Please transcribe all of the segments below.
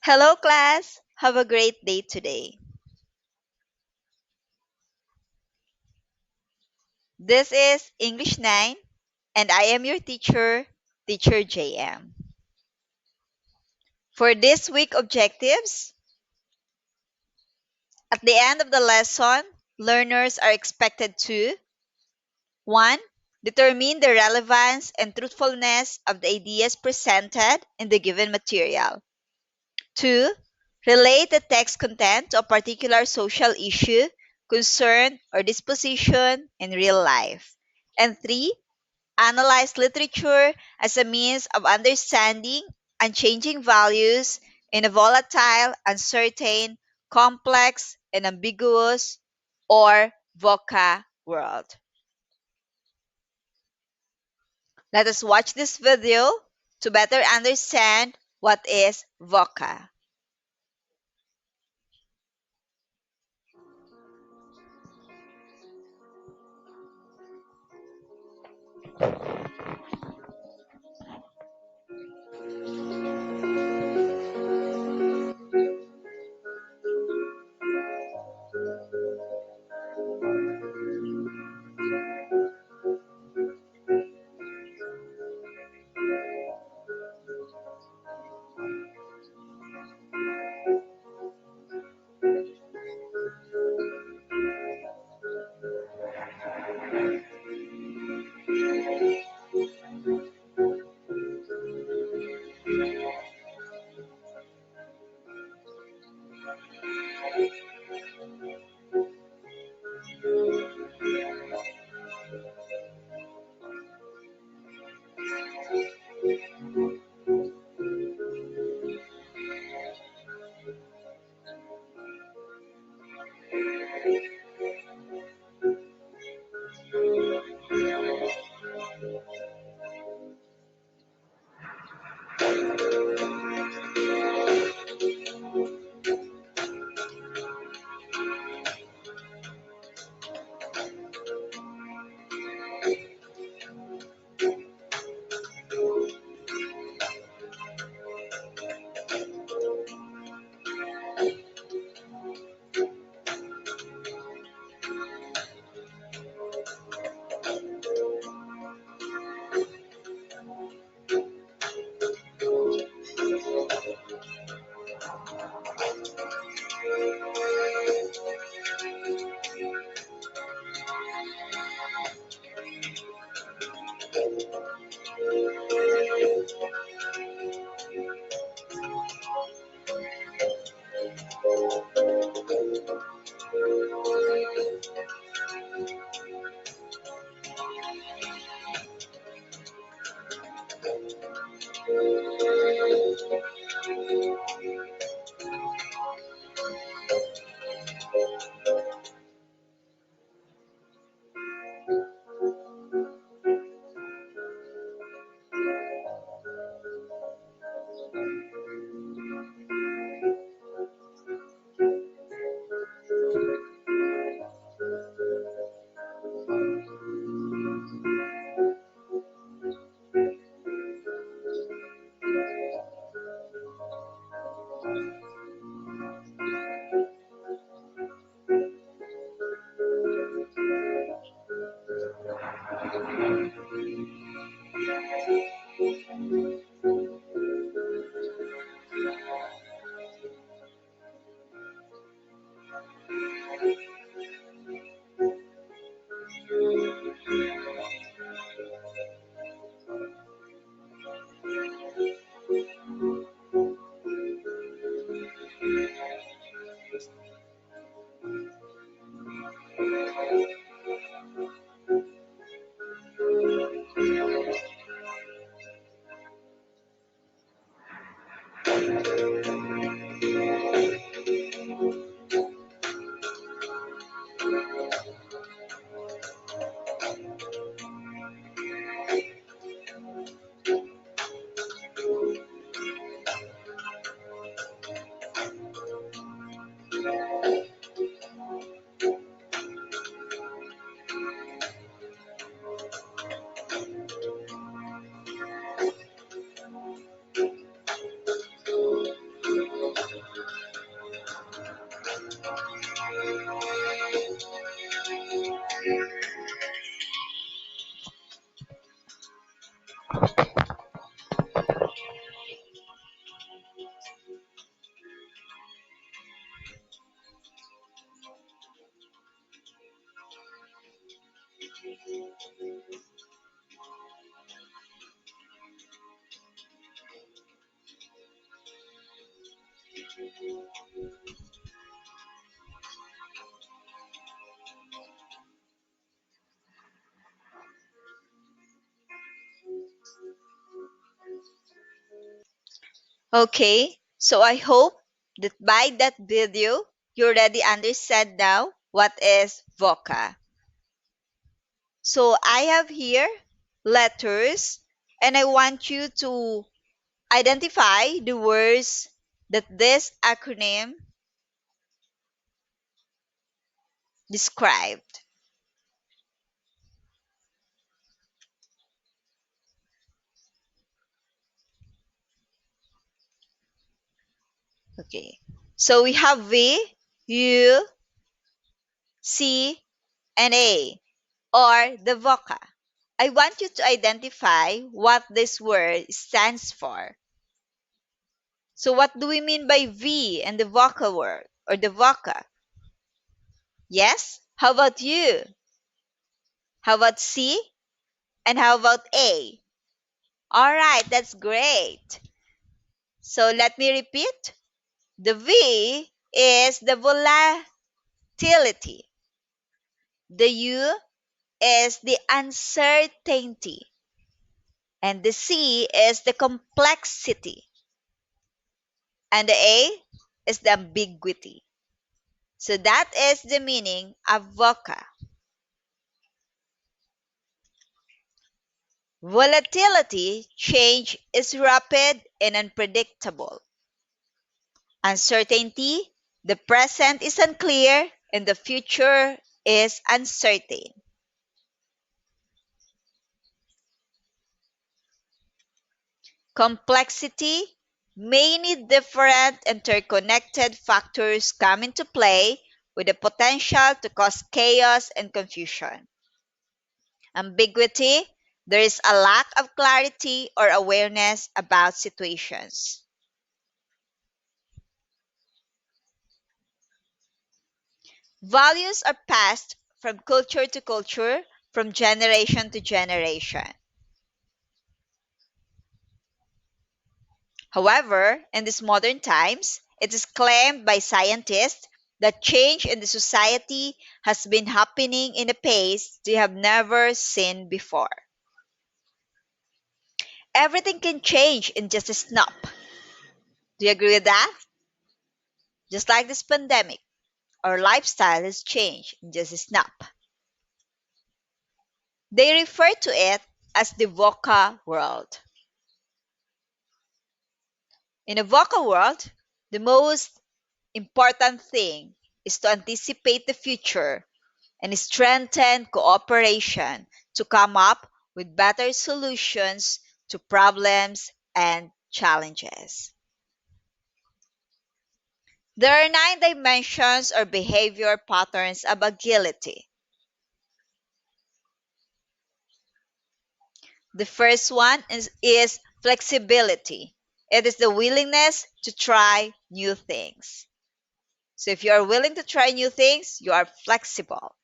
Hello, class. Have a great day today. This is English 9, and I am your teacher, Teacher JM. For this week objectives, at the end of the lesson, learners are expected to 1. Determine the relevance and truthfulness of the ideas presented in the given material. 2. Relate the text content to a particular social issue, concern, or disposition in real life. And 3. Analyze literature as a means of understanding unchanging values in a volatile, uncertain, complex, and ambiguous or VOCA world. Let us watch this video to better understand what is VOCA. Okay, so I hope that by that video, you already understand now what is VOCA. So I have here letters, and I want you to identify the words that this acronym described. Okay. So we have V, U, C, and A, or the VOCA. I want you to identify what this word stands for. So what do we mean by V and the VOCA word or the VOCA? Yes? How about you? How about C? And how about A? All right, that's great. So let me repeat. The V is the volatility. The U is the uncertainty. And the C is the complexity. And the A is the ambiguity. So that is the meaning of VOCA. Volatility, change is rapid and unpredictable. Uncertainty, the present is unclear and the future is uncertain. Complexity, many different interconnected factors come into play with the potential to cause chaos and confusion. Ambiguity, there is a lack of clarity or awareness about situations. Values are passed from culture to culture, from generation to generation. However, in these modern times, it is claimed by scientists that change in the society has been happening in a pace they have never seen before. Everything can change in just a snap. Do you agree with that? Just like this pandemic, our lifestyle has changed in just a snap. They refer to it as the VUCA world. In a VUCA world, the most important thing is to anticipate the future and strengthen cooperation to come up with better solutions to problems and challenges. There are 9 dimensions or behavior patterns of agility. The first one is flexibility. It is the willingness to try new things. So if you are willing to try new things, you are flexible.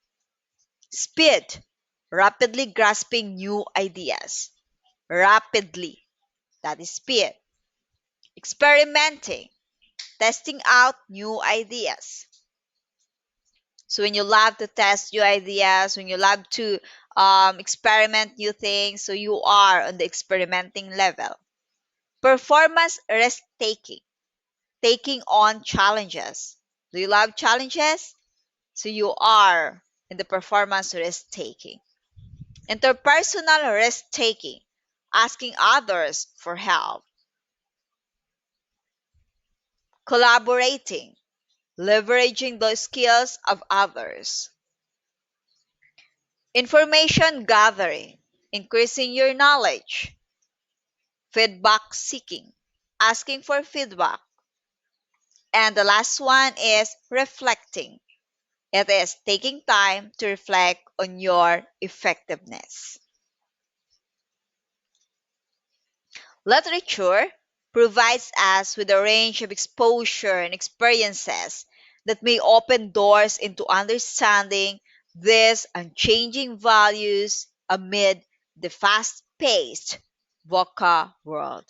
Speed, rapidly grasping new ideas. Rapidly, that is speed. Experimenting, testing out new ideas. So when you love to test new ideas, when you love to experiment new things, so you are on the experimenting level. Performance risk taking, taking on challenges. Do you love challenges? So you are in the performance risk taking. Interpersonal risk taking, asking others for help. Collaborating, leveraging the skills of others. Information gathering, increasing your knowledge. Feedback seeking, asking for feedback. And the last one is reflecting. It is taking time to reflect on your effectiveness. Literature provides us with a range of exposure and experiences that may open doors into understanding these unchanging values amid the fast paced VUCA world.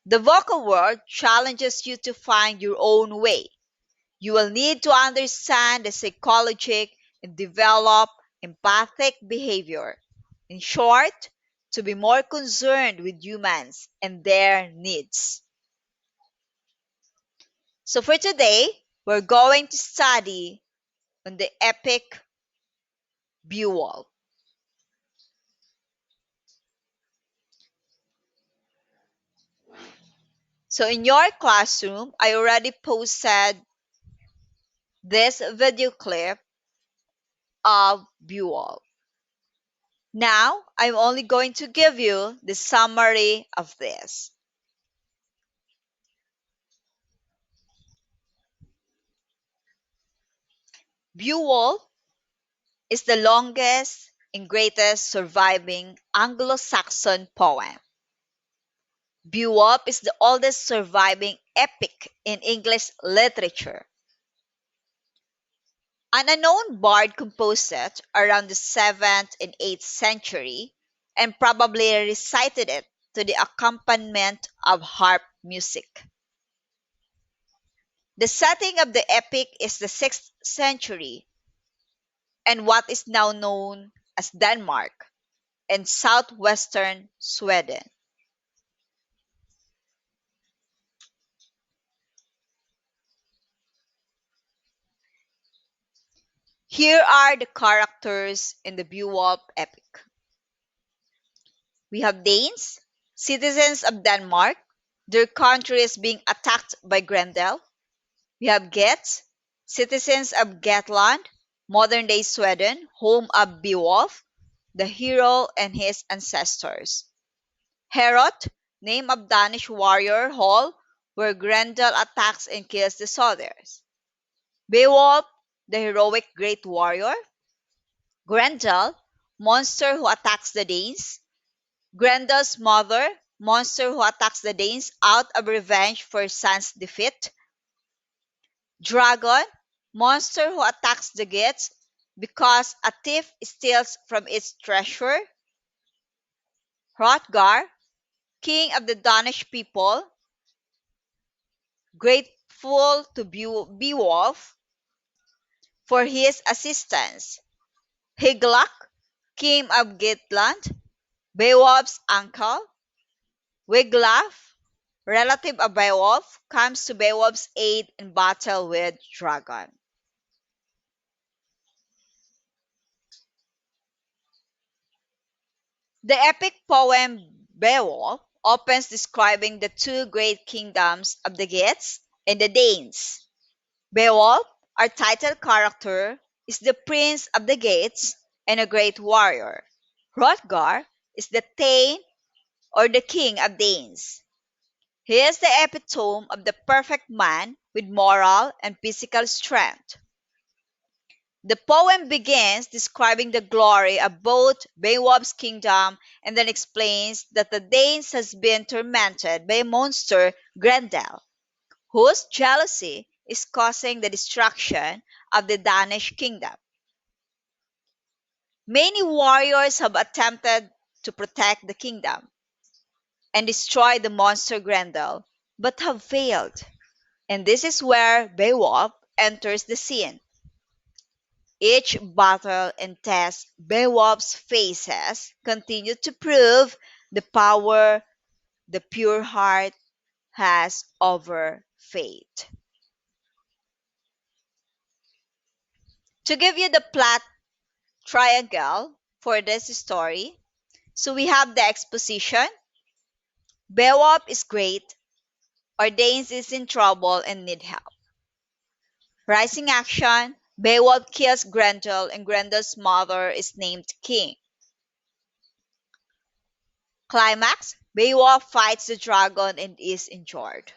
The vocal world challenges you to find your own way. You will need to understand the psychology and develop empathic behavior. In short, to be more concerned with humans and their needs. So for today, we're going to study on the epic Beowulf. So in your classroom, I already posted this video clip of Beowulf. Now, I'm only going to give you the summary of this. Beowulf is the longest and greatest surviving Anglo-Saxon poem. Beowulf is the oldest surviving epic in English literature. An unknown bard composed it around the 7th and 8th century and probably recited it to the accompaniment of harp music. The setting of the epic is the 6th century and what is now known as Denmark and southwestern Sweden. Here are the characters in the Beowulf epic. We have Danes, citizens of Denmark. Their country is being attacked by Grendel. We have Geats, citizens of Getland, modern day Sweden, home of Beowulf, the hero and his ancestors. Herod, name of Danish warrior Hall, where Grendel attacks and kills the soldiers. Beowulf, the heroic great warrior. Grendel, monster who attacks the Danes. Grendel's mother, monster who attacks the Danes out of revenge for son's defeat. Dragon, monster who attacks the Geats because a thief steals from its treasure. Hrothgar, king of the Danish people, grateful to Beowulf for his assistance. Hygelac, king of Geatland, Beowulf's uncle. Wiglaf, relative of Beowulf, comes to Beowulf's aid in battle with Dragon. The epic poem Beowulf opens describing the two great kingdoms of the Geats and the Danes. Beowulf, our title character, is the prince of the Geats and a great warrior. Hrothgar is the Thane or the king of Danes. He is the epitome of the perfect man with moral and physical strength. The poem begins describing the glory of both Beowulf's kingdom and then explains that the Danes has been tormented by a monster Grendel, whose jealousy is causing the destruction of the Danish kingdom. Many warriors have attempted to protect the kingdom and destroy the monster Grendel, but have failed. And this is where Beowulf enters the scene. Each battle and test Beowulf's faces continue to prove the power the pure heart has over fate. To give you the plot triangle for this story, so we have the exposition. Beowulf is great, Ordains is in trouble and need help. Rising action, Beowulf kills Grendel and Grendel's mother is named king. Climax, Beowulf fights the dragon and is injured.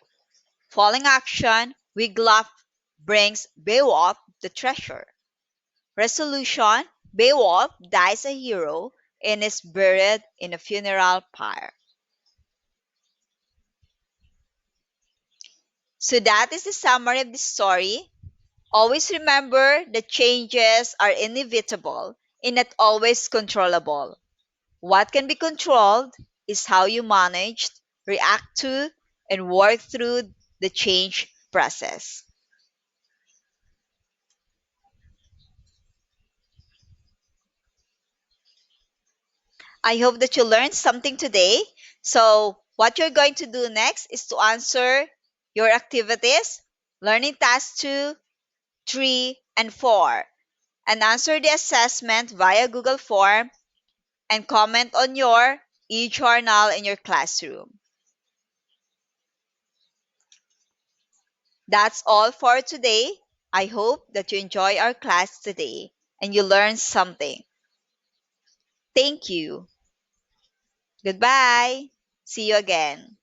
Falling action, Wiglaf brings Beowulf the treasure. Resolution, Beowulf dies a hero and is buried in a funeral pyre. So that is the summary of the story. Always remember that changes are inevitable and not always controllable. What can be controlled is how you manage, react to, and work through the change process. I hope that you learned something today. So, what you're going to do next is to answer your activities, learning tasks 2, 3, and 4, and answer the assessment via Google Form and comment on your e-journal in your classroom. That's all for today. I hope that you enjoy our class today and you learn something. Thank you. Goodbye. See you again.